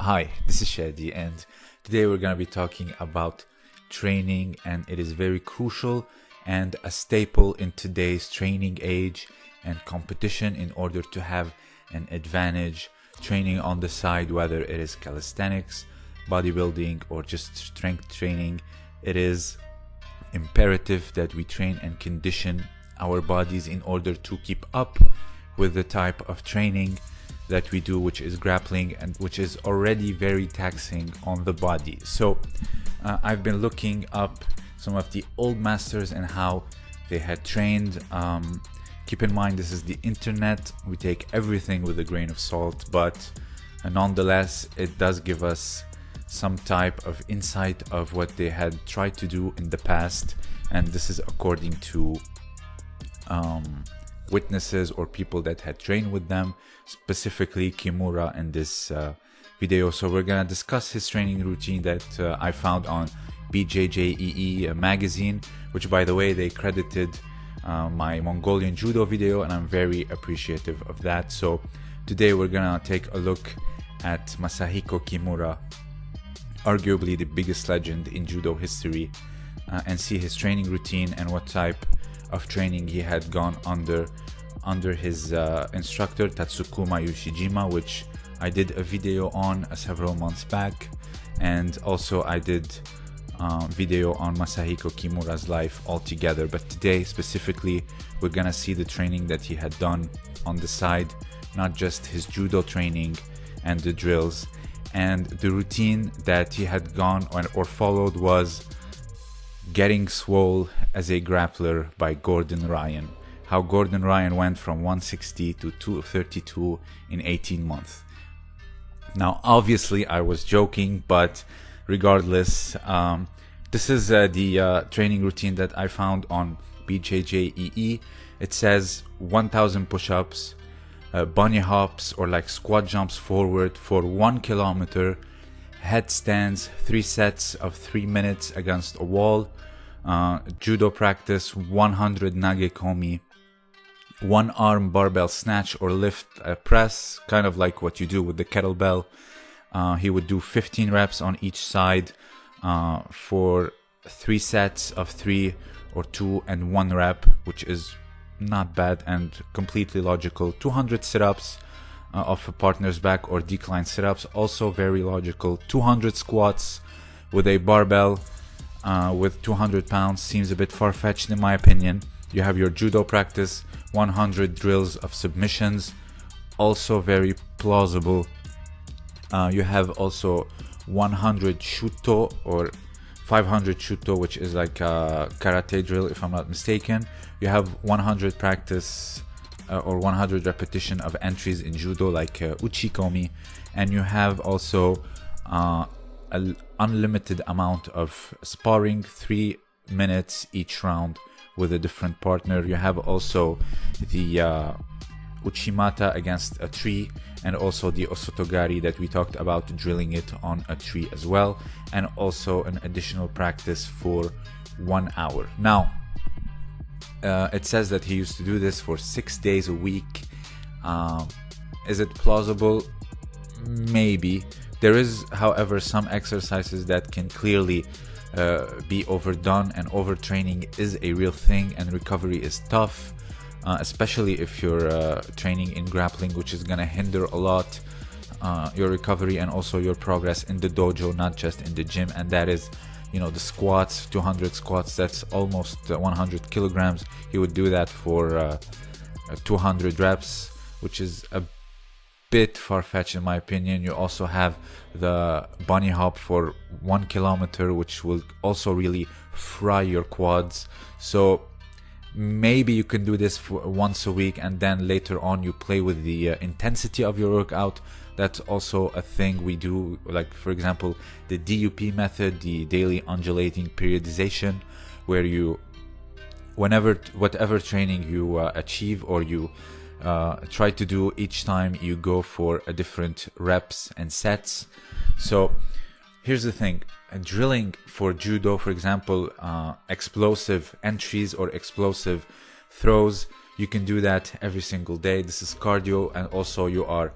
Hi, this is Shadi, and today we're going to be talking about training, and it is very crucial and a staple in today's training age and competition in order to have an advantage training on the side, whether it is calisthenics, bodybuilding, or just strength training. It is imperative that we train and condition our bodies in order to keep up with the type of training that we do, which is grappling and which is already very taxing on the body. So I've been looking up some of the old masters and how they had trained. Keep in mind, this is the internet. We take everything with a grain of salt, but nonetheless, it does give us some type of insight of what they had tried to do in the past. And this is according to witnesses or people that had trained with them, specifically Kimura in this video. So we're gonna discuss his training routine that I found on BJJEE magazine, which, by the way, they credited my Mongolian judo video, and I'm very appreciative of that. So today we're gonna take a look at Masahiko Kimura, arguably the biggest legend in judo history, and see his training routine and what type of training he had gone under his instructor Tatsukuma Yoshijima, which I did a video on several months back, and also I did video on Masahiko Kimura's life altogether. But today specifically we're gonna see the training that he had done on the side, not just his judo training and the drills. And the routine that he had gone on or followed was Getting Swole as a Grappler by Gordon Ryan. How Gordon Ryan went from 160 to 232 in 18 months. Now, obviously, I was joking, but regardless, this is the training routine that I found on BJJEE. It says 1,000 push-ups, bunny hops or like squat jumps forward for 1 kilometer, headstands, 3 sets of 3 minutes against a wall, judo practice, 100 nagekomi, 1 arm barbell snatch or lift press, kind of like what you do with the kettlebell. He would do 15 reps on each side for 3 sets of 3 or 2 and 1 rep, which is not bad and completely logical. 200 sit-ups off a partner's back or decline sit-ups, also very logical. 200 squats with a barbell with 200 pounds seems a bit far-fetched in my opinion. You have your judo practice, 100 drills of submissions, also very plausible. You have also 100 shuto or 500 shuto, which is like a karate drill if I'm not mistaken. You have 100 practice or 100 repetition of entries in judo like uchikomi, and you have also an unlimited amount of sparring, 3 minutes each round with a different partner. You have also the uchimata against a tree, and also the osotogari that we talked about, drilling it on a tree as well, and also an additional practice for 1 hour. Now, it says that he used to do this for 6 days a week. Is it plausible? Maybe. There is, however, some exercises that can clearly be overdone, and overtraining is a real thing, and recovery is tough, especially if you're training in grappling, which is going to hinder a lot your recovery and also your progress in the dojo, not just in the gym. And that is, you know, the squats, 200 squats, that's almost 100 kilograms. He would do that for 200 reps, which is a bit far-fetched in my opinion. You also have the bunny hop for 1 kilometer, which will also really fry your quads. So maybe you can do this for once a week, and then later on you play with the intensity of your workout. That's also a thing we do, like for example the DUP method, the daily undulating periodization, where you, whatever training you achieve or you try to do, each time you go for a different reps and sets. So here's the thing, drilling for judo, for example, explosive entries or explosive throws, you can do that every single day. This is cardio, and also you are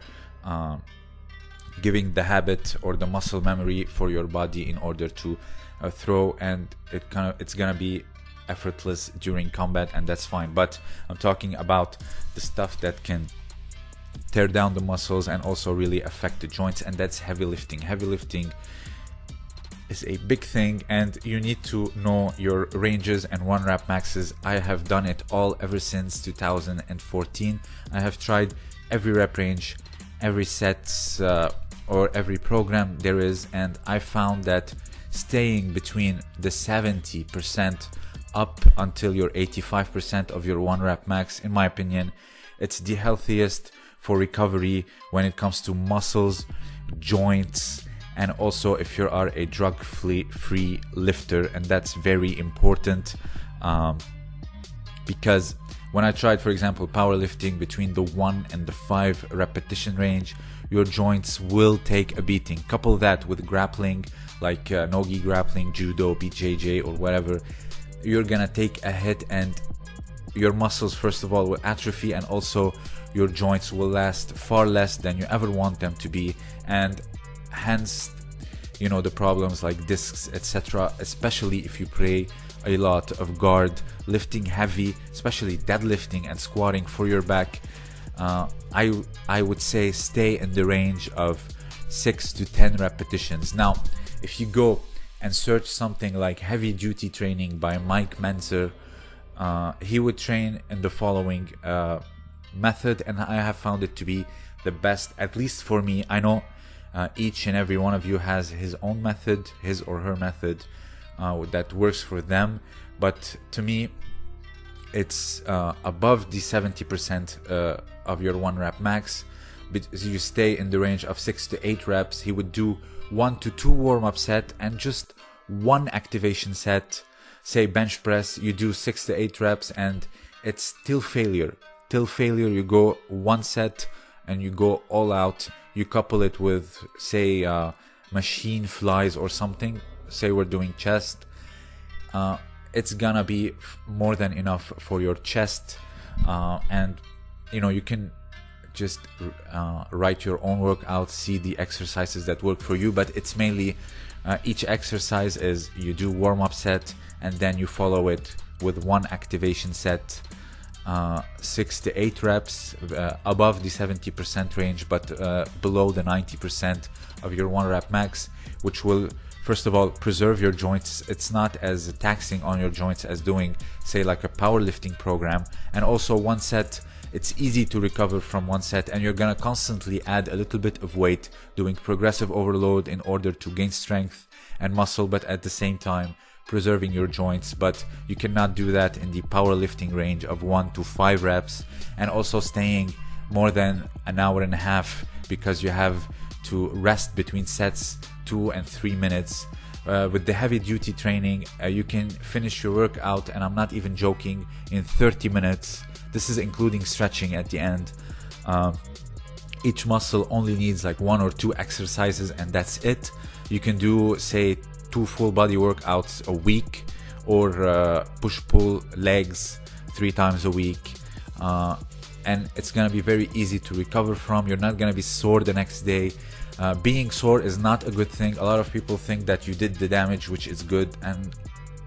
giving the habit or the muscle memory for your body in order to throw, and it's gonna be effortless during combat, and that's fine. But I'm talking about the stuff that can tear down the muscles and also really affect the joints, and that's heavy lifting. Heavy lifting is a big thing, and you need to know your ranges and 1 rep maxes. I have done it all ever since 2014. I have tried every rep range, every sets or every program there is, and I found that staying between the 70% up until your 85% of your 1 rep max, in my opinion, it's the healthiest for recovery when it comes to muscles, joints, and also if you are a drug-free lifter. And that's very important, because when I tried, for example, powerlifting between the 1 and the 5 repetition range, your joints will take a beating. Couple that with grappling, like no-gi grappling, judo, BJJ, or whatever, you're gonna take a hit, and your muscles, first of all, will atrophy, and also your joints will last far less than you ever want them to be, and hence, you know, the problems like discs, etc., especially if you play a lot of guard, lifting heavy, especially deadlifting and squatting for your back. I would say stay in the range of 6 to 10 repetitions. Now, if you go and search something like heavy duty training by Mike Menzer, he would train in the following method, and I have found it to be the best, at least for me. I know each and every one of you has his own method, his or her method that works for them, but to me it's above the 70% of your 1 rep max. You stay in the range of 6 to 8 reps. He would do 1 to 2 warm-up set and just 1 activation set. Say bench press, you do 6 to 8 reps and it's till failure. Till failure, you go 1 set and you go all out. You couple it with, say, machine flies or something. Say we're doing chest. It's gonna be more than enough for your chest. And, you know, you can just write your own workout, see the exercises that work for you. But it's mainly, each exercise is you do warm-up set and then you follow it with 1 activation set. 6 to 8 reps, above the 70% range, but below the 90% of your 1 rep max, which will, first of all, preserve your joints. It's not as taxing on your joints as doing, say, like a powerlifting program. And also 1 set, it's easy to recover from 1 set, and you're gonna constantly add a little bit of weight, doing progressive overload in order to gain strength and muscle, but at the same time preserving your joints. But you cannot do that in the powerlifting range of 1 to 5 reps, and also staying more than an hour and a half, because you have to rest between sets 2 and 3 minutes. With the heavy duty training, you can finish your workout, and I'm not even joking, in 30 minutes. This is including stretching at the end. Each muscle only needs like 1 or 2 exercises, and that's it. You can do, say, 2 full body workouts a week, or push-pull legs 3 times a week, and it's gonna be very easy to recover from. You're not gonna be sore the next day. Being sore is not a good thing. A lot of people think that you did the damage, which is good, and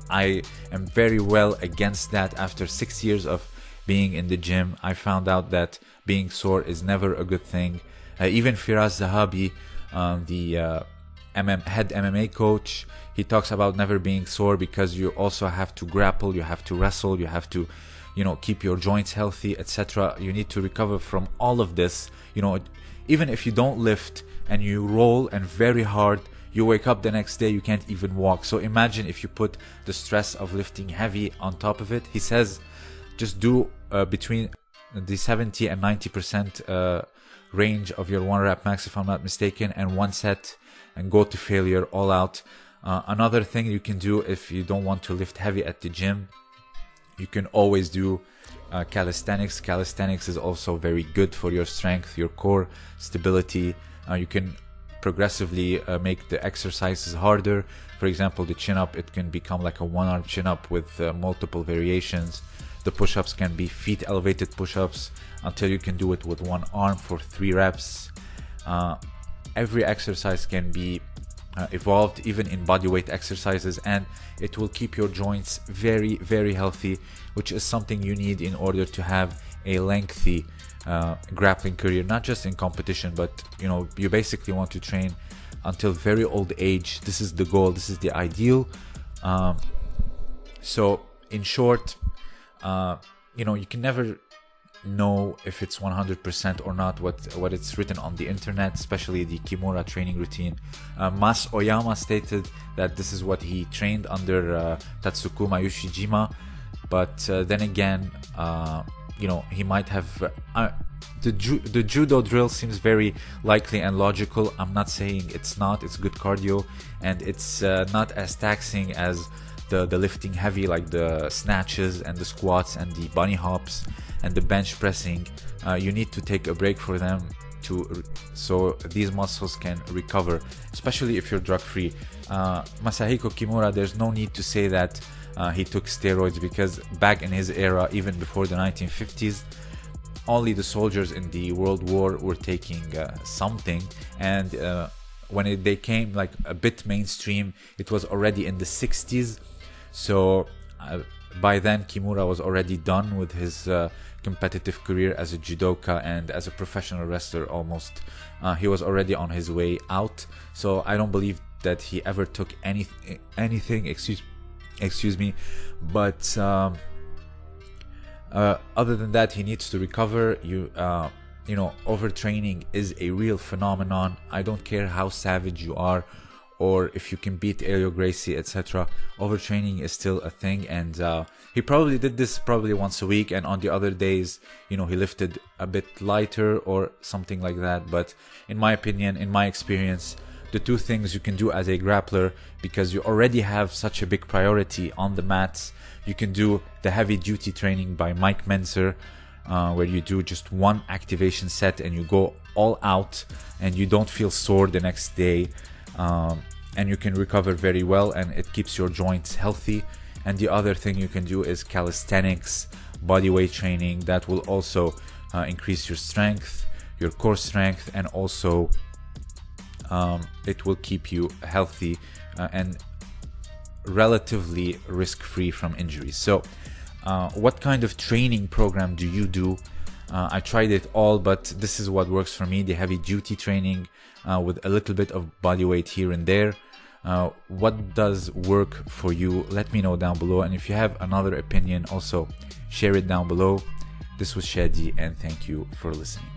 I am very well against that. After 6 years of being in the gym, I found out that being sore is never a good thing. Even Firas Zahabi, the head MMA coach, he talks about never being sore, because you also have to grapple, you have to wrestle, you have to, you know, keep your joints healthy, etc. You need to recover from all of this. You know, even if you don't lift and you roll and very hard, you wake up the next day, you can't even walk. So imagine if you put the stress of lifting heavy on top of it. He says just do between the 70 and 90% range of your 1 rep max, if I'm not mistaken, and 1 set, and go to failure all out. Another thing you can do if you don't want to lift heavy at the gym, you can always do calisthenics. Calisthenics is also very good for your strength, your core stability. You can progressively make the exercises harder. For example, the chin-up, it can become like a 1-arm chin-up with multiple variations. The push-ups can be feet elevated push-ups until you can do it with 1 arm for 3 reps. every exercise can be evolved, even in bodyweight exercises, and it will keep your joints very, very healthy, which is something you need in order to have a lengthy grappling career, not just in competition, but you basically want to train until very old age. This is the goal, this is the ideal. So in short, you can never know if it's 100% or not what it's written on the internet, especially the Kimura training routine. Mas Oyama stated that this is what he trained under Tatsukuma Yoshijima, but then again, he might have the judo drill seems very likely and logical. I'm not saying it's not. It's good cardio, and it's not as taxing as the lifting heavy, like the snatches and the squats and the bunny hops and the bench pressing. You need to take a break for them so these muscles can recover, especially if you're drug free. Masahiko Kimura, there's no need to say that he took steroids, because back in his era, even before the 1950s, only the soldiers in the World War were taking something, and when they came like a bit mainstream, it was already in the 60s. So by then Kimura was already done with his competitive career as a judoka and as a professional wrestler almost. He was already on his way out, so I don't believe that he ever took anything, excuse me, but other than that, he needs to recover. Overtraining is a real phenomenon. I don't care how savage you are or if you can beat Elio Gracie, etc. Overtraining is still a thing, and he probably did this once a week, and on the other days, he lifted a bit lighter or something like that. But in my opinion, in my experience, the two things you can do as a grappler, because you already have such a big priority on the mats, you can do the heavy duty training by Mike Menzer, where you do just one activation set and you go all out and you don't feel sore the next day, and you can recover very well, and it keeps your joints healthy. And the other thing you can do is calisthenics, bodyweight training. That will also increase your strength, your core strength, and also it will keep you healthy and relatively risk-free from injuries. So what kind of training program do you do? I tried it all, but this is what works for me: the heavy duty training with a little bit of body weight here and there. What does work for you? Let me know down below, and if you have another opinion, also share it down below. This was Shadi, and thank you for listening.